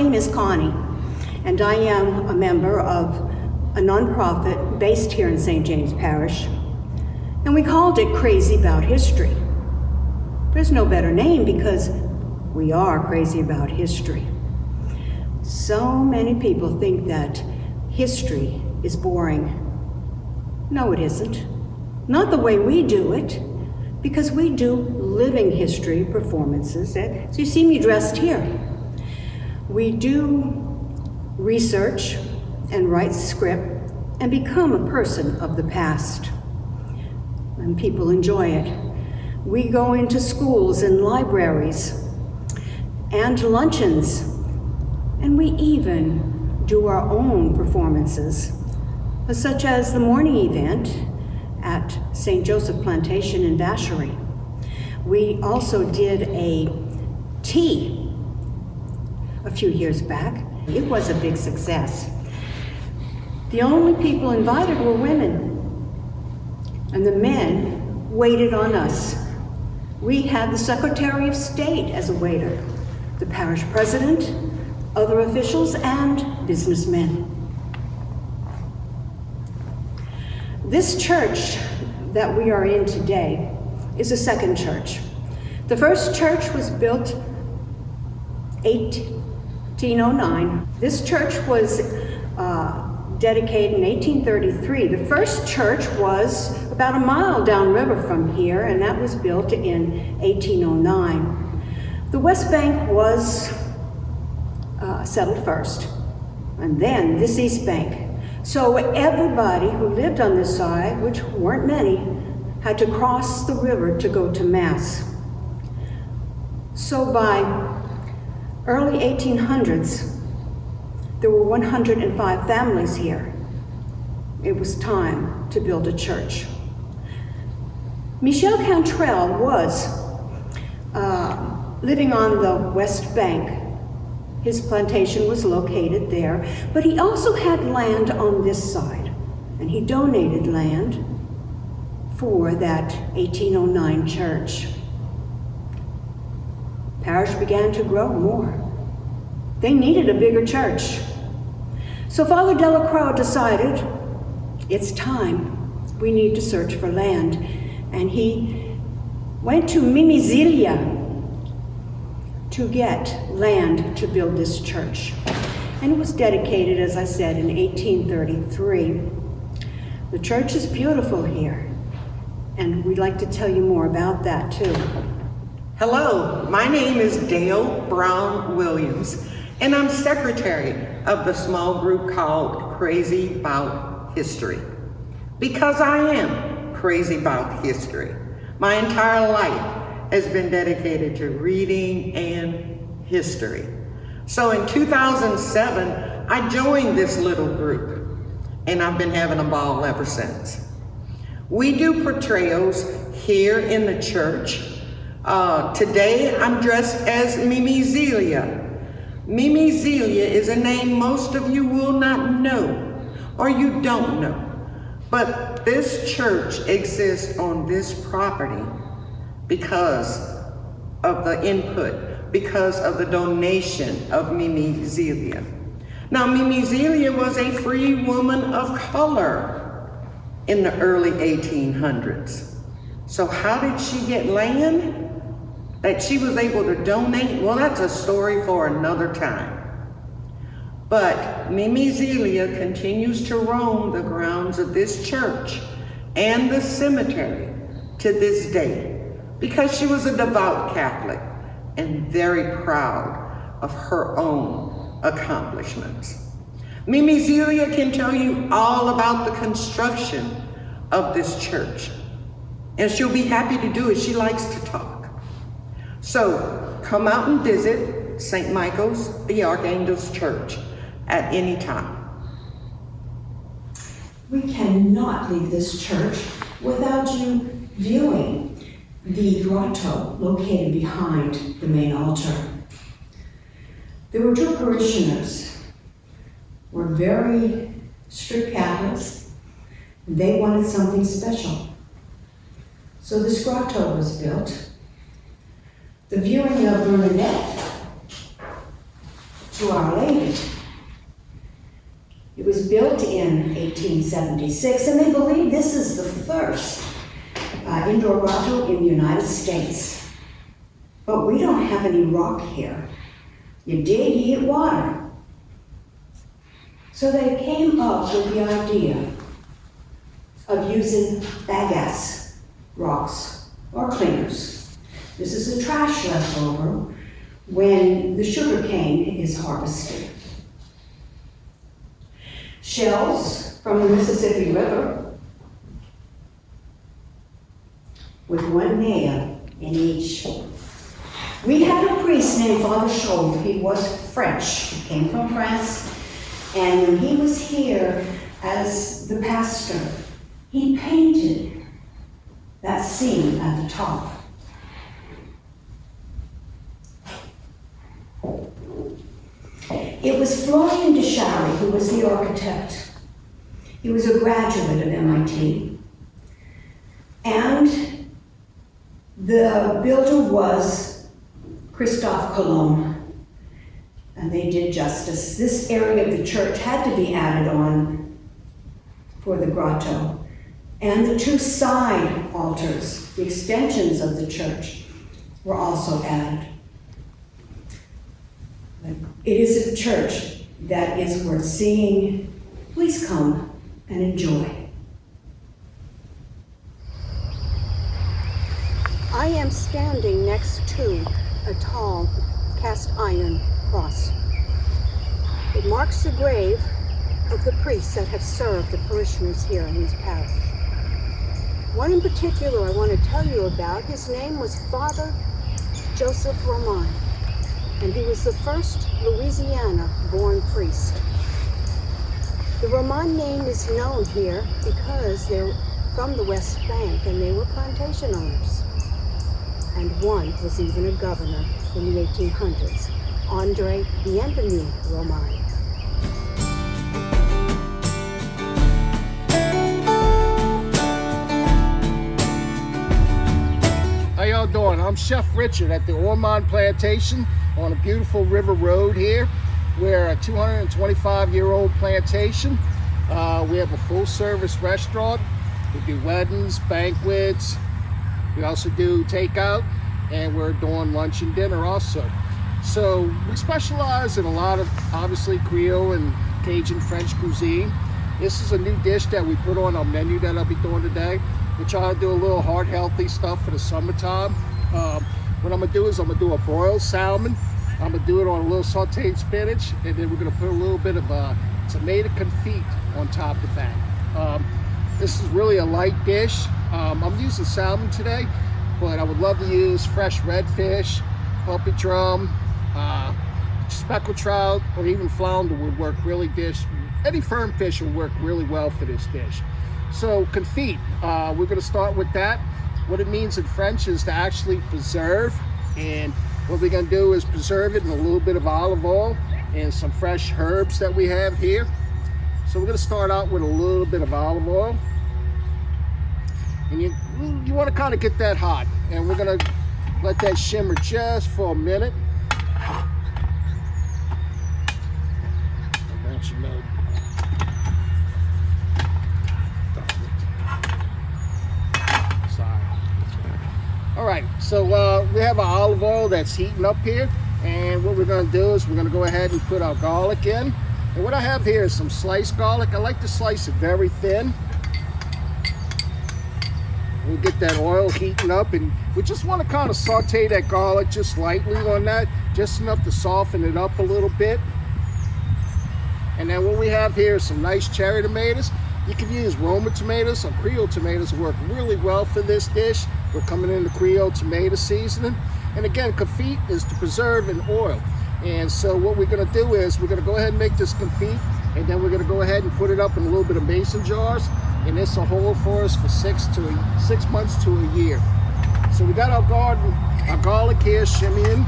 name is Connie, and I am a member of a nonprofit based here in St. James Parish, and we called it Crazy About History. There's no better name because we are crazy about history. So many people think that history is boring. No, it isn't. Not the way we do it, because we do living history performances. So you see me dressed here. We do research and write script and become a person of the past. And people enjoy it. We go into schools and libraries and luncheons, and we even do our own performances, such as the morning event at St. Joseph Plantation in Vacherie. We also did a tea a few years back. It was a big success. The only people invited were women, and the men waited on us. We had the Secretary of State as a waiter, the parish president, other officials, and businessmen. This church that we are in today is a second church. The first church was built 1809. This church was dedicated in 1833. The first church was about a mile downriver from here, and that was built in 1809. The West Bank was settled first, and then this East Bank. So everybody who lived on this side, which weren't many, had to cross the river to go to Mass. So by early 1800s, there were 105 families here. It was time to build a church. Michel Cantrell was living on the West Bank. His plantation was located there, but he also had land on this side, and he donated land for that 1809 church. Parish began to grow more. They needed a bigger church. So Father Delacroix decided, it's time, we need to search for land. And he went to Mimizilia to get land to build this church. And it was dedicated, as I said, in 1833. The church is beautiful here, and we'd like to tell you more about that too. Hello, my name is Dale Brown Williams, and I'm secretary of the small group called Crazy About History. Because I am crazy about history. My entire life has been dedicated to reading and history. So in 2007, I joined this little group, and I've been having a ball ever since. We do portrayals here in the church. Today, I'm dressed as Mimizilia. Mimizilia is a name most of you will not know, or you don't know. But this church exists on this property because of the input, because of the donation of Mimizilia. Now, Mimizilia was a free woman of color in the early 1800s. So how did she get land that she was able to donate? Well, that's a story for another time. But Mimizilia continues to roam the grounds of this church and the cemetery to this day because she was a devout Catholic and very proud of her own accomplishments. Mimizilia can tell you all about the construction of this church, and she'll be happy to do it. She likes to talk. So come out and visit St. Michael's the Archangel's Church at any time. We cannot leave this church without you viewing the grotto located behind the main altar. There were two parishioners, were very strict Catholics, and they wanted something special. So this grotto was built. The viewing of Bernadette to Our Lady. It was built in 1876, and they believe this is the first indoor grotto in the United States. But we don't have any rock here. You dig, you get water. So they came up with the idea of using bagasse rocks or clinkers. This is the trash left over when the sugar cane is harvested. Shells from the Mississippi River with one nail in each. We had a priest named Father Chauve. He was French. He came from France. And when he was here as the pastor, he painted that scene at the top. It was Florian de Chary who was the architect. He was a graduate of MIT. And the builder was Christophe Colomb. And they did justice. This area of the church had to be added on for the grotto. And the two side altars, the extensions of the church, were also added. It is a church that is worth seeing. Please come and enjoy. I am standing next to a tall cast iron cross. It marks the grave of the priests that have served the parishioners here in this parish. One in particular I want to tell you about. His name was Father Joseph Roman, and he was the first Louisiana-born priest. The Roman name is known here because they're from the West Bank and they were plantation owners. And one was even a governor in the 1800s, Andre Bienvenu Roman. How y'all doing? I'm Chef Richard at the Ormond Plantation on a beautiful river road here. We're a 225-year-old plantation. We have a full-service restaurant. We do weddings, banquets. We also do takeout, and we're doing lunch and dinner also. So we specialize in a lot of, obviously, Creole and Cajun French cuisine. This is a new dish that we put on our menu that I'll be doing today. We're trying to do a little heart-healthy stuff for the summertime. What I'm gonna do is I'm gonna do a broiled salmon. I'm gonna do it on a little sauteed spinach, and then we're gonna put a little bit of tomato confit on top of that. This is really a light dish. I'm using salmon today, but I would love to use fresh redfish, puppy drum, speckled trout, or even flounder would work really any firm fish will work really well for this dish. So confit, we're gonna start with that. What it means in French is to actually preserve, and what we're gonna do is preserve it in a little bit of olive oil and some fresh herbs that we have here. So we're gonna start out with a little bit of olive oil. And you wanna kinda get that hot, and we're gonna let that shimmer just for a minute. Don't you know? All right, so we have our olive oil that's heating up here, and what we're gonna do is we're gonna go ahead and put our garlic in. And what I have here is some sliced garlic. I like to slice it very thin. We'll get that oil heating up, and we just wanna kind of saute that garlic just lightly on that, just enough to soften it up a little bit. And then what we have here is some nice cherry tomatoes. You can use Roma tomatoes or Creole tomatoes work really well for this dish. We're coming into Creole tomato seasoning. And again, confit is to preserve in oil. And so what we're gonna do is we're gonna go ahead and make this confit, and then we're gonna go ahead and put it up in a little bit of mason jars, and this will hold for us for 6 months to a year. So we got our garlic here shimmying,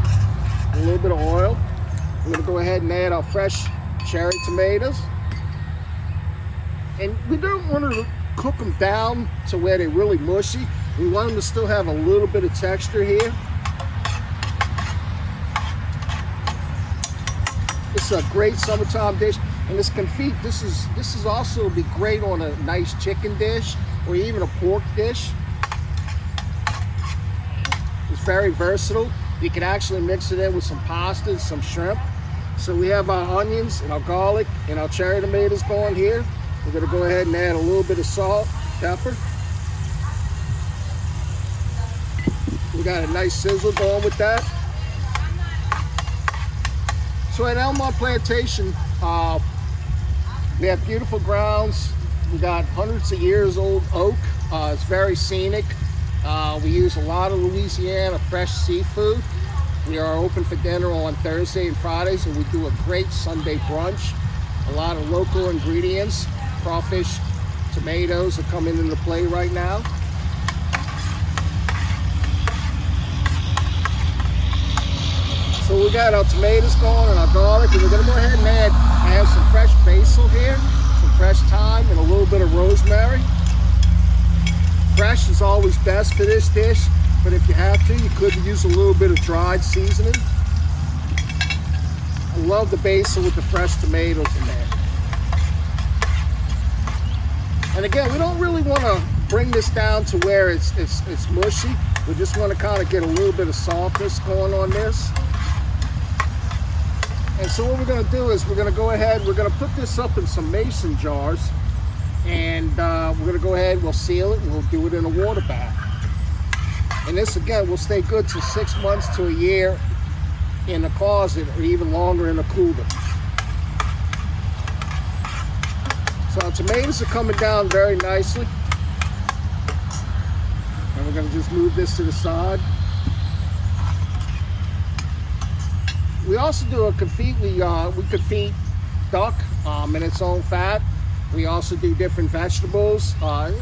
a little bit of oil. We're gonna go ahead and add our fresh cherry tomatoes. And we don't want to cook them down to where they're really mushy. We want them to still have a little bit of texture here. This is a great summertime dish. And this confit, this is also be great on a nice chicken dish or even a pork dish. It's very versatile. You can actually mix it in with some pasta, some shrimp. So we have our onions and our garlic and our cherry tomatoes going here. We're gonna go ahead and add a little bit of salt, pepper. We got a nice sizzle going with that. So at Elmont Plantation, we have beautiful grounds. We got hundreds of years old oak. It's very scenic. We use a lot of Louisiana fresh seafood. We are open for dinner on Thursday and Fridays, and we do a great Sunday brunch. A lot of local ingredients, crawfish, tomatoes are coming into play right now. So we got our tomatoes going and our garlic, and we're gonna go ahead and I have some fresh basil here, some fresh thyme, and a little bit of rosemary. Fresh is always best for this dish, but if you have to, you could use a little bit of dried seasoning. I love the basil with the fresh tomatoes in there. And again, we don't really want to bring this down to where it's mushy. We just want to kind of get a little bit of softness going on this. And so what we're going to do is we're going to go ahead, we're going to put this up in some mason jars, and we're going to go ahead, we'll seal it, and we'll do it in a water bath. And this again will stay good to 6 months to a year in the closet, or even longer in a cooler. So our tomatoes are coming down very nicely. And we're going to just move this to the side. We also do a confit. We confit duck in its own fat. We also do different vegetables.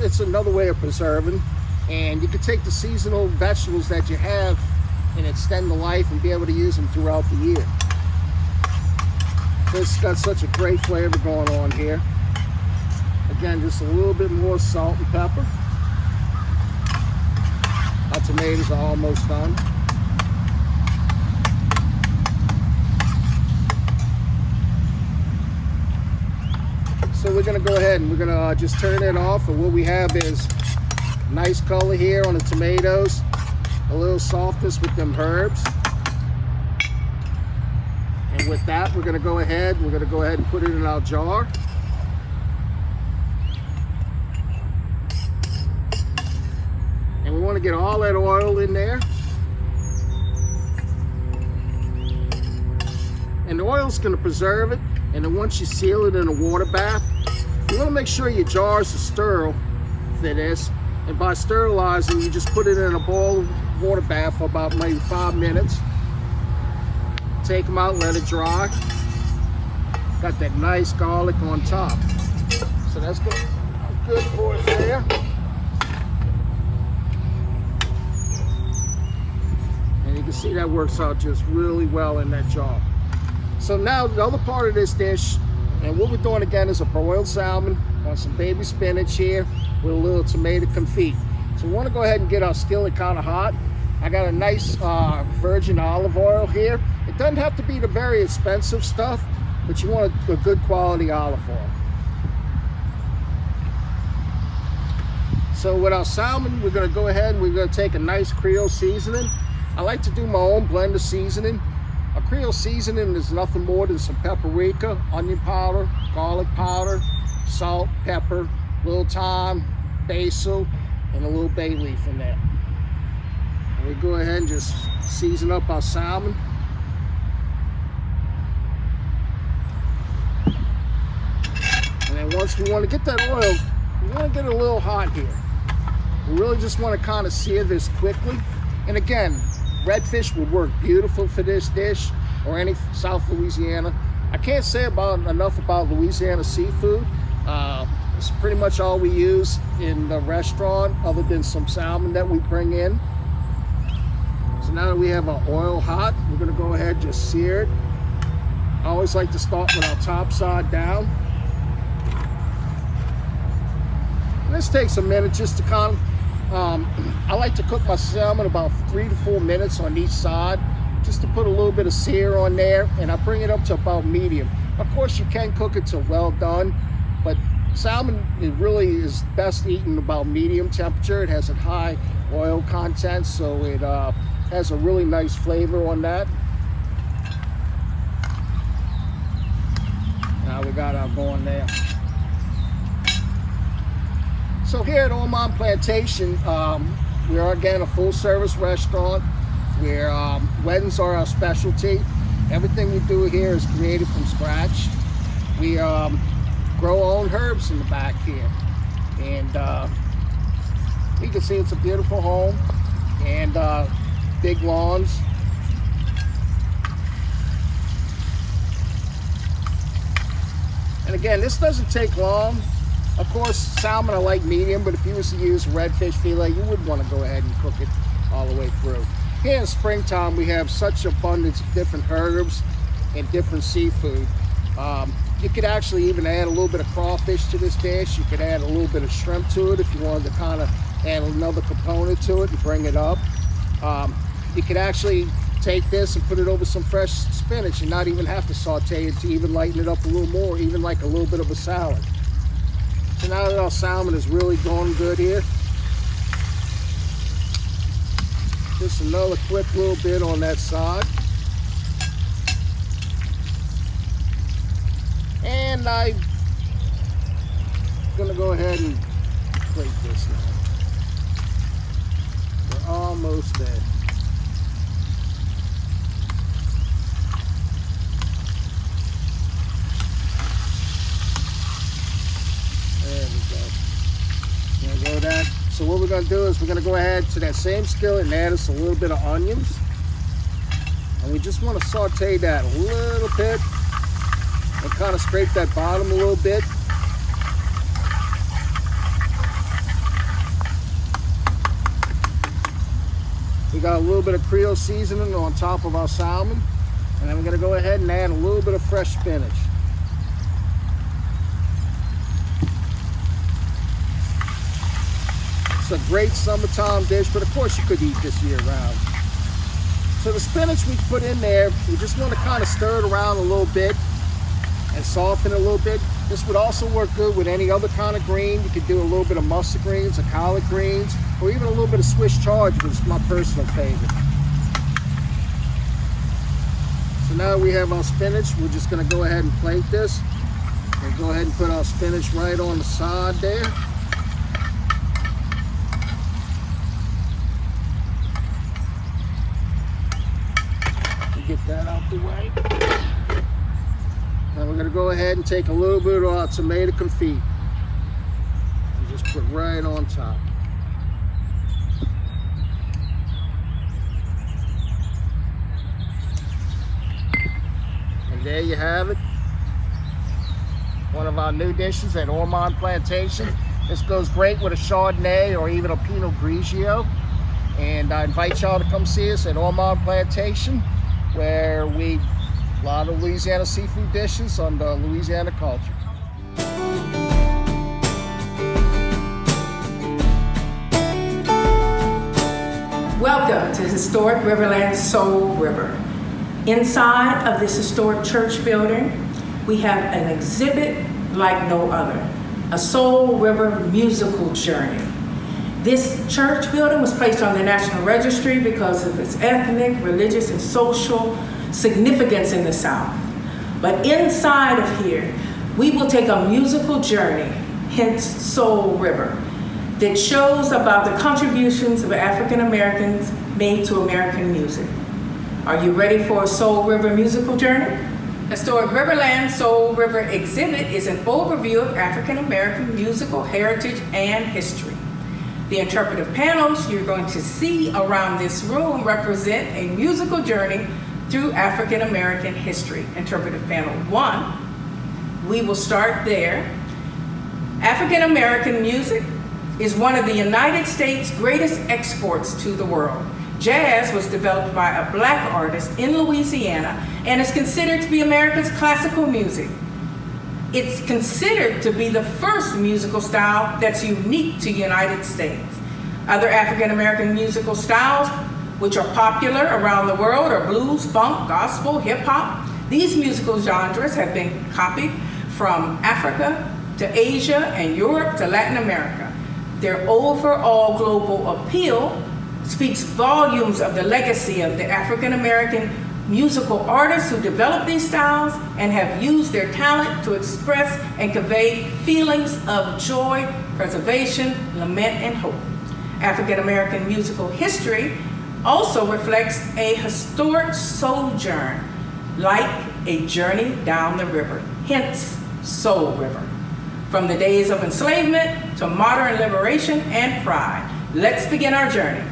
It's another way of preserving. And you can take the seasonal vegetables that you have and extend the life and be able to use them throughout the year. This has got such a great flavor going on here. Again, just a little bit more salt and pepper. Our tomatoes are almost done. So we're gonna go ahead and we're gonna just turn it off, and what we have is nice color here on the tomatoes, a little softness with them herbs. And with that, we're gonna go ahead and put it in our jar. And we want to get all that oil in there. And the oil's going to preserve it. And then once you seal it in a water bath, you want to make sure your jars are sterile for this. And by sterilizing, you just put it in a bowl of water bath for about maybe 5 minutes. Take them out, let it dry. Got that nice garlic on top. So that's good for us there. And you can see that works out just really well in that jar. So now the other part of this dish, and what we're doing again is a broiled salmon on some baby spinach here with a little tomato confit. So we want to go ahead and get our skillet kind of hot. I got a nice virgin olive oil here. It doesn't have to be the very expensive stuff, but you want a good quality olive oil. So with our salmon, we're going to go ahead and we're going to take a nice Creole seasoning. I like to do my own blend of seasoning. A Creole seasoning is nothing more than some paprika, onion powder, garlic powder, salt, pepper, a little thyme, basil, and a little bay leaf in there. And we go ahead and just season up our salmon. And then once we want to get that oil, we want to get it a little hot here. We really just want to kind of sear this quickly. And again, redfish would work beautiful for this dish, or any South Louisiana. I can't say enough about Louisiana seafood. It's pretty much all we use in the restaurant, other than some salmon that we bring in. So now that we have our oil hot, we're gonna go ahead and just sear it. I always like to start with our top side down. And this takes a minute just to I like to cook my salmon about 3 to 4 minutes on each side, just to put a little bit of sear on there, and I bring it up to about medium. Of course, you can cook it to well done, but salmon, it really is best eaten about medium temperature. It has a high oil content, so it has a really nice flavor on that. Now we got our going there. So here at Ormond Plantation, we are again a full service restaurant where weddings are our specialty. Everything we do here is created from scratch. We grow our own herbs in the back here. And you can see it's a beautiful home and big lawns. And again, this doesn't take long. Of course, salmon I like medium, but if you was to use redfish fillet, you would want to go ahead and cook it all the way through. Here in springtime, we have such abundance of different herbs and different seafood. You could actually even add a little bit of crawfish to this dish. You could add a little bit of shrimp to it if you wanted to kind of add another component to it and bring it up. You could actually take this and put it over some fresh spinach and not even have to saute it to even lighten it up a little more, even like a little bit of a salad. So now that our salmon is really going good here, just another quick little bit on that side. And I'm gonna go ahead and plate this now. We're almost there. There we go. There we go that. So what we're gonna do is we're gonna go ahead to that same skillet and add us a little bit of onions. And we just wanna saute that a little bit and kind of scrape that bottom a little bit. We got a little bit of Creole seasoning on top of our salmon. And then we're gonna go ahead and add a little bit of fresh spinach. It's a great summertime dish, but of course you could eat this year round. So the spinach we put in there, we just want to kind of stir it around a little bit and soften it a little bit. This would also work good with any other kind of green. You could do a little bit of mustard greens or collard greens, or even a little bit of Swiss chard, which is my personal favorite. So now we have our spinach. We're just going to go ahead and plate this. And go ahead and put our spinach right on the side there. Get that out the way. Now we're going to go ahead and take a little bit of our tomato confit and just put right on top. And there you have it. One of our new dishes at Ormond Plantation. This goes great with a Chardonnay or even a Pinot Grigio. And I invite y'all to come see us at Ormond Plantation, where we a lot of Louisiana seafood dishes on the Louisiana culture. Welcome to historic Riverland's Soul River. Inside of this historic church building, we have an exhibit like no other, a Soul River musical journey. This church building was placed on the National Registry because of its ethnic, religious, and social significance in the South. But inside of here, we will take a musical journey, hence Soul River, that shows about the contributions of African Americans made to American music. Are you ready for a Soul River musical journey? Historic Riverland Soul River exhibit is an overview of African American musical heritage and history. The interpretive panels you're going to see around this room represent a musical journey through African American history. Interpretive panel 1, we will start there. African American music is one of the United States' greatest exports to the world. Jazz was developed by a black artist in Louisiana and is considered to be America's classical music. It's considered to be the first musical style that's unique to the United States. Other African American musical styles which are popular around the world, are blues, funk, gospel, hip hop. These musical genres have been copied from Africa to Asia and Europe to Latin America. Their overall global appeal speaks volumes of the legacy of the African American musical artists who developed these styles and have used their talent to express and convey feelings of joy, preservation, lament, and hope. African American musical history also reflects a historic sojourn, like a journey down the river, hence Soul River. From the days of enslavement to modern liberation and pride. Let's begin our journey.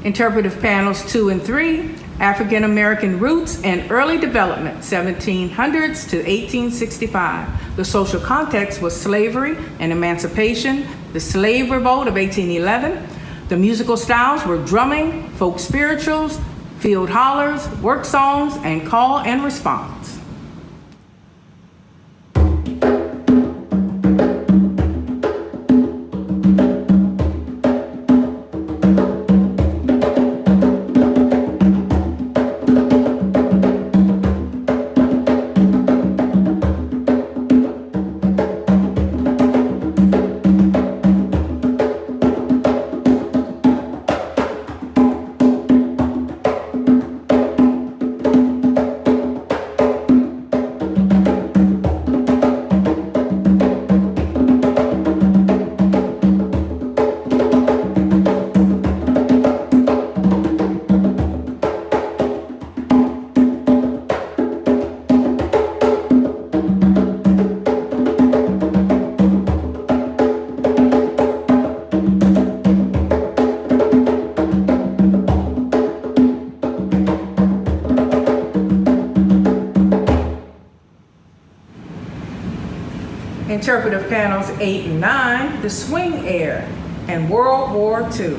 Interpretive panels 2 and 3, African American roots and early development, 1700s to 1865. The social context was slavery and emancipation, the slave revolt of 1811. The musical styles were drumming, folk spirituals, field hollers, work songs, and call and response. Interpretive panels 8 and 9, the swing era and World War II,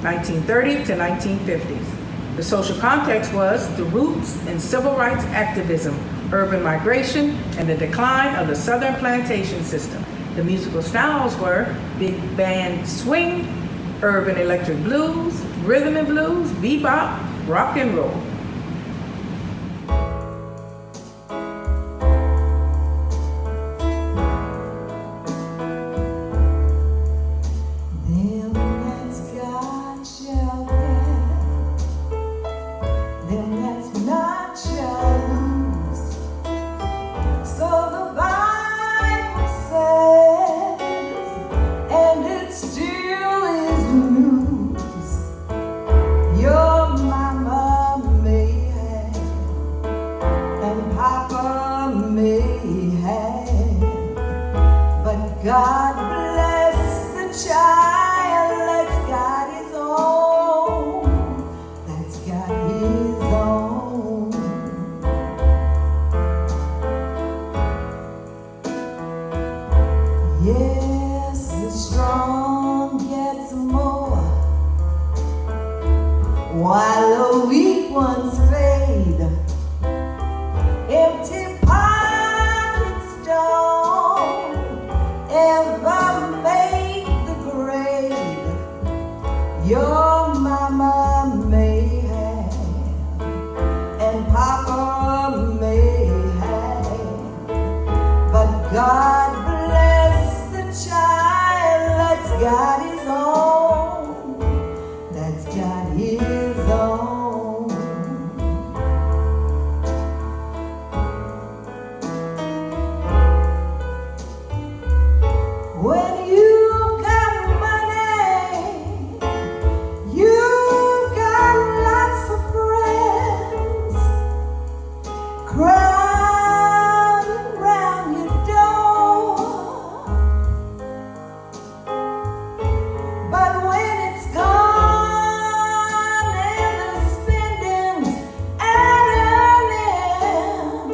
1930 to 1950s. The social context was the roots in civil rights activism, urban migration, and the decline of the Southern plantation system. The musical styles were big band swing, urban electric blues, rhythm and blues, bebop, rock and roll. God bless the child that's got his own, that's got his own. Yes, the strong gets more, while the weak ones fade. Empty pockets don't ever make the grade. Your mama may have, and papa may have, but God bless the child that's got his own, that's got his own. When you've got money, you've got lots of friends crowding round your door. But when it's gone and the spending's at an end,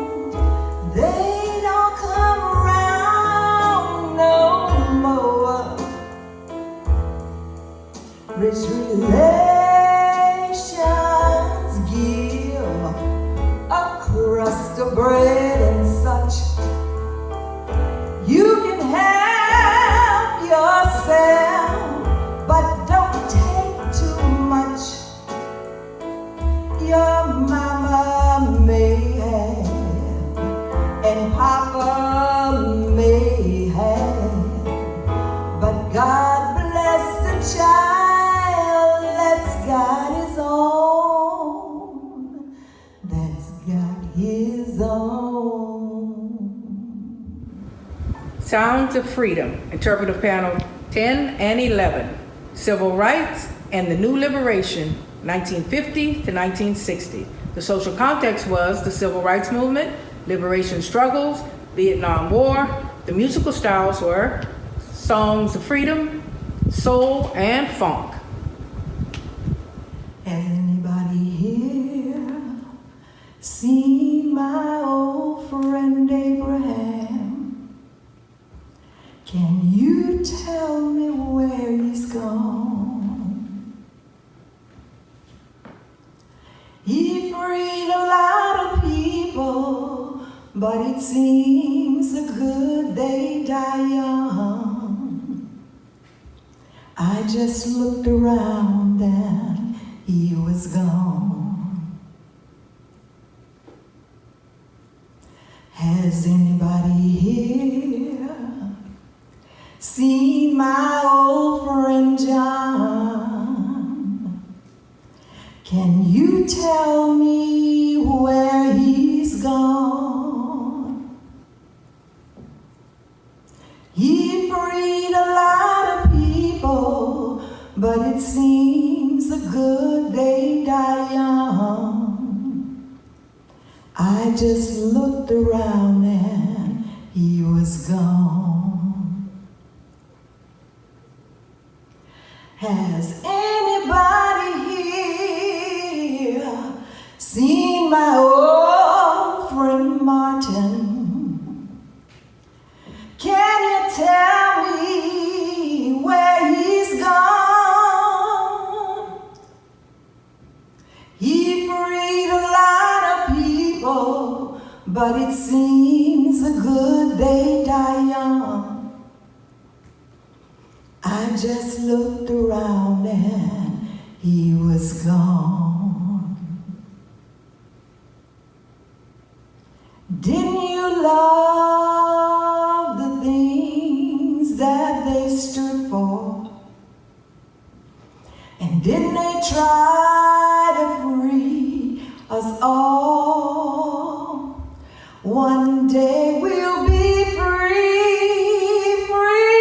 they don't come around no more. Sounds of Freedom, interpretive panel 10 and 11, Civil Rights and the New Liberation, 1950 to 1960. The social context was the Civil Rights Movement, liberation struggles, Vietnam War. The musical styles were songs of freedom, soul, and funk. Has anybody here seen my old friend Abraham? Can you tell me where he's gone? He freed a lot of people, but it seems the good they die young. I just looked around and he was gone. Has anybody here seen my old friend John? Can you tell me where he's gone? He freed a lot of people, but it seems the good they die young. I just looked around and he was gone. Has anybody here seen my old friend Martin? Can you tell me where he's gone? He freed a lot of people, but it seems the good they die young. I just looked around and he was gone. Didn't you love the things that they stood for? And didn't they try to free us all? One day we'll be free, free.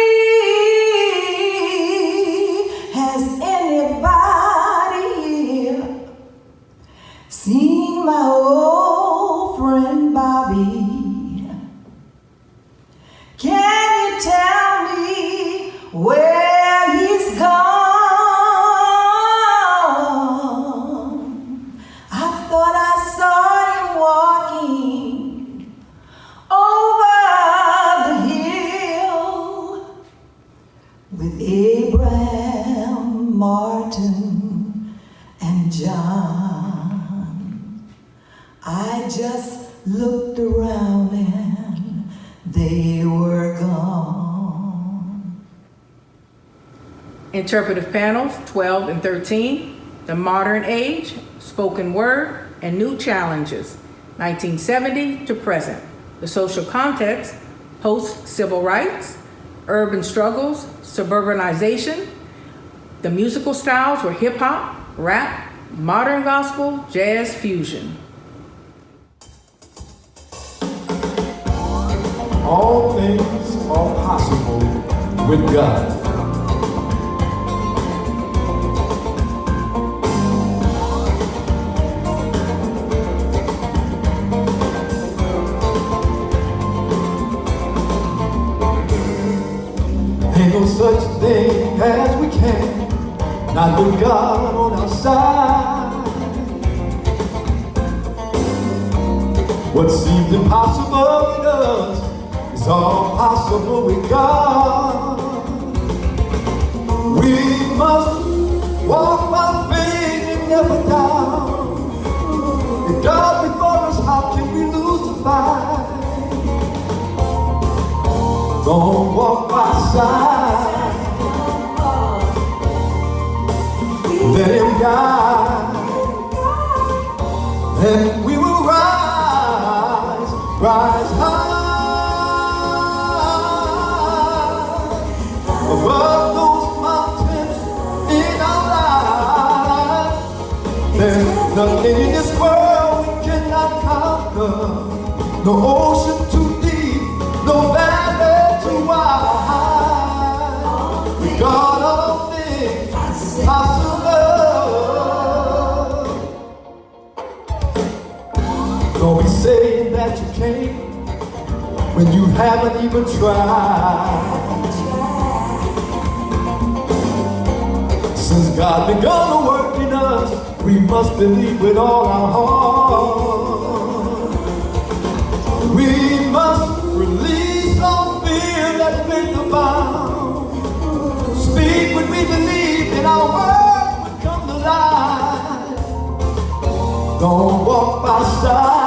Has anybody here seen my old friend Bobby? Can you tell me where he's gone? I thought I saw him walking over the hill with Abraham, Martin, and John. I just looked around and they were gone. Interpretive panels 12 and 13, The Modern Age, Spoken Word, and New Challenges, 1970 to present. The social context, post-civil rights, urban struggles, suburbanization. The musical styles were hip-hop, rap, modern gospel, jazz fusion. All things are possible with God. Ain't no such thing as we can, not with God on our side. What seems impossible with us is all possible with God. We must walk by faith and never doubt. If God before us, how can we lose the fight? Don't walk by sight. Let him guide, and we will rise high above those mountains in our lives. There's nothing in this world we cannot conquer. No ocean too deep, no valley too wide. when you haven't even tried. Since God begun to work in us, we must believe with all our heart. We must release all fear that faith abound. Speak when we believe, and our words will come to life. Don't walk by sight.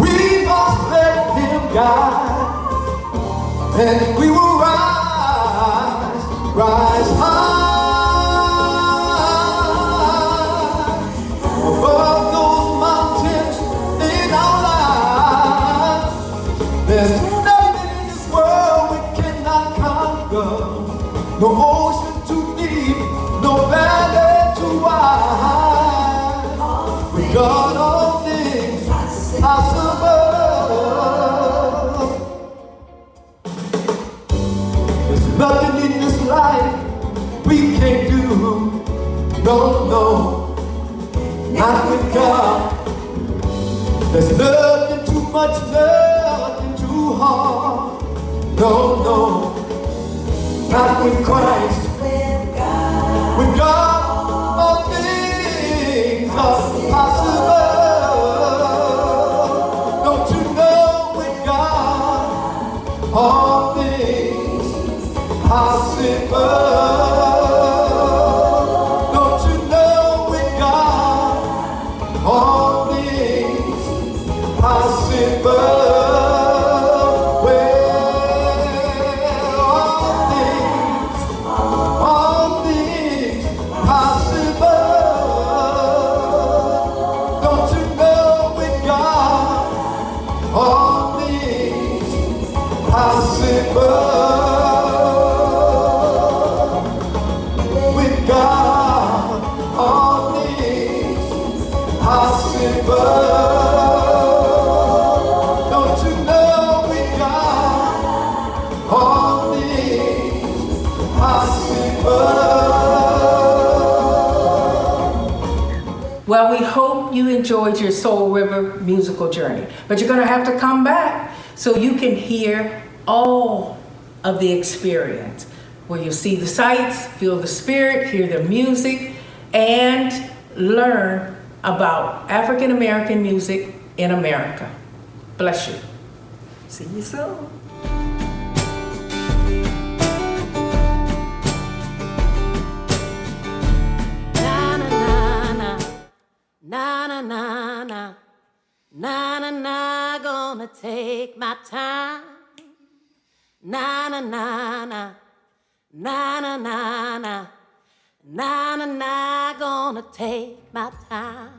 We must let Him guide, and we will rise high above those mountains in our lives. There's nothing in this world we cannot conquer. No ocean too deep, no valley too wide. With God all things possible. There's nothing in this life we can't do. No, no, not with God. There's nothing too much, nothing too hard. No, no, not with Christ. With God, all things are possible. Don't you know with God, all things possible? Don't you know with God, all things possible? All things possible. Don't you know with God, all things possible. With God, all things possible. Don't you know with God, all things possible. Well, we hope you enjoyed your Soul River musical journey, but you're going to have to come back so you can hear all of the experience, where you'll see the sights, feel the spirit, hear the music, and learn about African American music in America. Bless you. See you soon. Na na na na, na na na na, na na na, gonna take my time. Na na na na, na na na na, na na na, gonna take my time.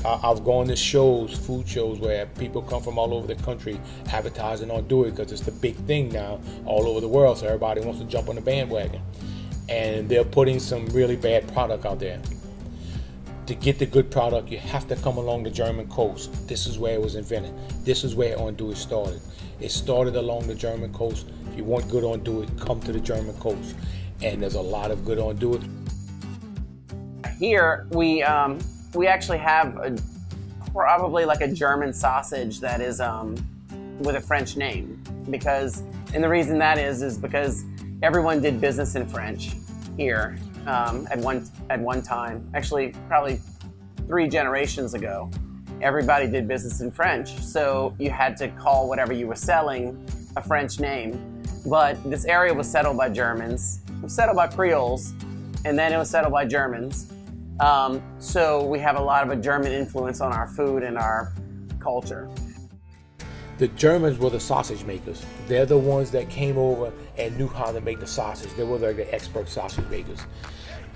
I've gone to shows, food shows, where people come from all over the country advertising on Untitled because it's the big thing now all over the world, so everybody wants to jump on the bandwagon. And they're putting some really bad product out there. To get the good product, you have to come along the German coast. This is where it was invented. This is where Untitled started. It started along the German coast. If you want good Untitled, come to the German coast. And there's a lot of good Untitled. Here, we actually have probably like a German sausage that is with a French name, and the reason that is because everyone did business in French here at one time. Actually, probably 3 generations ago, everybody did business in French, so you had to call whatever you were selling a French name. But this area was settled by Germans, it was settled by Creoles, and then it was settled by Germans. So we have a lot of a German influence on our food and our culture. The Germans were the sausage makers. They're the ones that came over and knew how to make the sausage. They were like the expert sausage makers.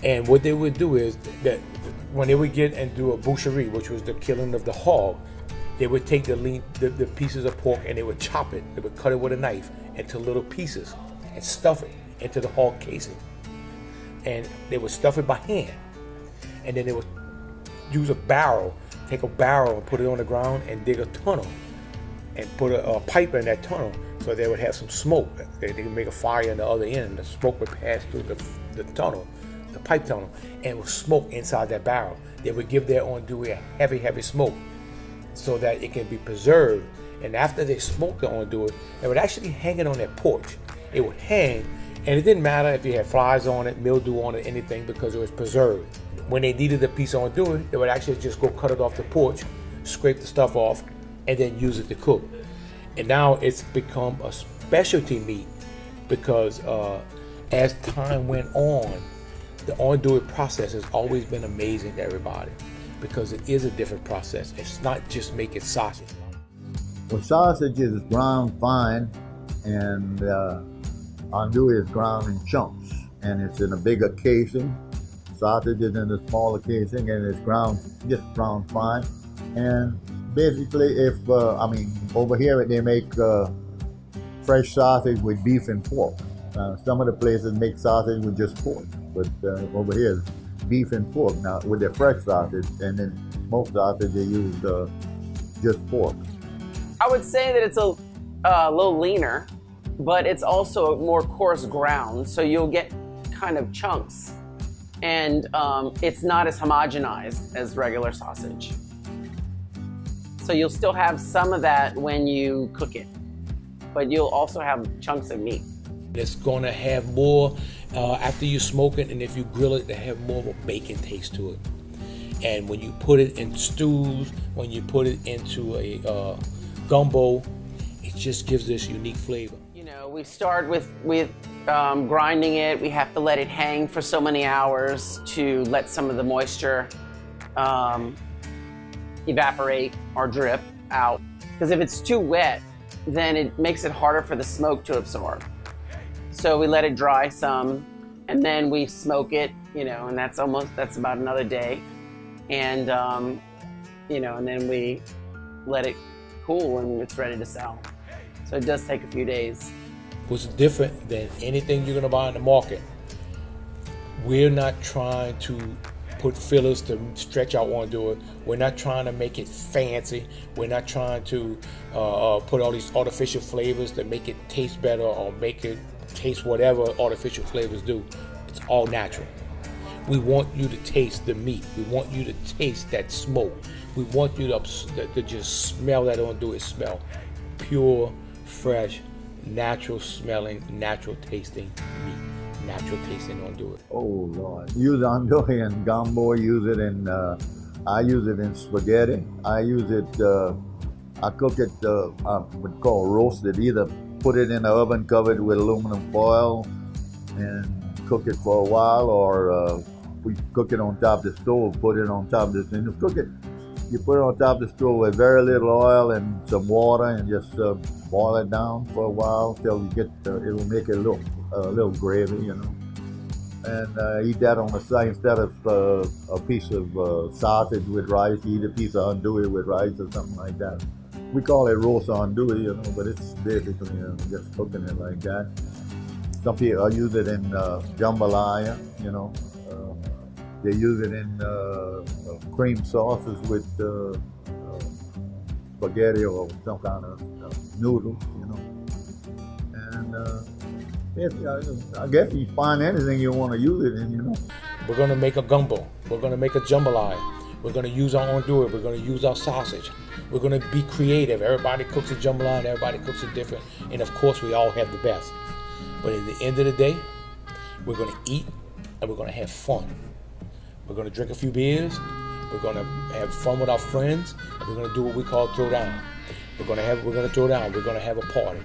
And what they would do is that when they would get and do a boucherie, which was the killing of the hog, they would take the pieces of pork and they would chop it. They would cut it with a knife into little pieces and stuff it into the hog casing. And they would stuff it by hand. And then they would use a barrel, take a barrel and put it on the ground and dig a tunnel and put a pipe in that tunnel so they would have some smoke. They could make a fire on the other end. The smoke would pass through the tunnel, the pipe tunnel, and it would smoke inside that barrel. They would give their andouille a heavy, heavy smoke. so that it can be preserved. And after they smoked the andouille, they would actually hang it on their porch. It would hang, and it didn't matter if you had flies on it, mildew on it, anything, because it was preserved. When they needed a piece of andouille, they would actually just go cut it off the porch, scrape the stuff off, and then use it to cook. And now it's become a specialty meat because as time went on, the andouille process has always been amazing to everybody because it is a different process. It's not just making sausage. Well, sausage is ground fine, and andouille is ground in chunks, and it's in a bigger casing. Sausage is in a smaller casing, and it's just ground fine. And basically, if over here they make fresh sausage with beef and pork. Some of the places make sausage with just pork, but over here it's beef and pork. Now with their fresh sausage, and then smoked sausage they use just pork. I would say that it's a little leaner, but it's also more coarse ground, so you'll get kind of chunks, and it's not as homogenized as regular sausage. So you'll still have some of that when you cook it, but you'll also have chunks of meat. It's going to have more after you smoke it, and if you grill it, they have more of a bacon taste to it. And when you put it in stews, when you put it into a gumbo, it just gives this unique flavor. You know, we start with grinding it. We have to let it hang for so many hours to let some of the moisture evaporate or drip out. Because if it's too wet, then it makes it harder for the smoke to absorb. So we let it dry some, and then we smoke it, and that's about another day. And, and then we let it cool and it's ready to sell. So it does take a few days. What's different than anything you're gonna buy in the market, we're not trying to put fillers to stretch out andouille. We're not trying to make it fancy. We're not trying to put all these artificial flavors that make it taste better or make it taste whatever artificial flavors do. It's all natural. We want you to taste the meat. We want you to taste that smoke. We want you to just smell that andouille smell. Pure, fresh, natural smelling, natural tasting meat. Natural tasting andouille. Oh Lord. Use andouille in gumbo, I use it in spaghetti. I use it, I cook it, what's called roasted. Either put it in the oven covered with aluminum foil and cook it for a while, or we cook it on top of the stove, put it on top of this, and you cook it. You put it on top of the stove with very little oil and some water, and just boil it down for a while till you get. It'll make it look a little gravy, And eat that on the side instead of a piece of sausage with rice. Eat a piece of andouille with rice or something like that. We call it roast andouille, but it's basically just cooking it like that. Some people use it in jambalaya, They use it in cream sauces with spaghetti or some kind of noodles, And I guess you find anything you want to use it in, We're going to make a gumbo. We're going to make a jambalaya. We're going to use our andouille. We're going to use our sausage. We're going to be creative. Everybody cooks a jambalaya. Everybody cooks it different. And of course, we all have the best. But at the end of the day, we're going to eat and we're going to have fun. We're going to drink a few beers. We're going to have fun with our friends. And we're going to do what we call throwdown. We're going to throw down. We're going to have a party.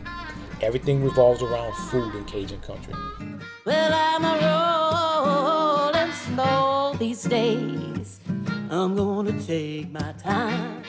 Everything revolves around food in Cajun country. Well, I'm a rolling slow these days. I'm gonna take my time.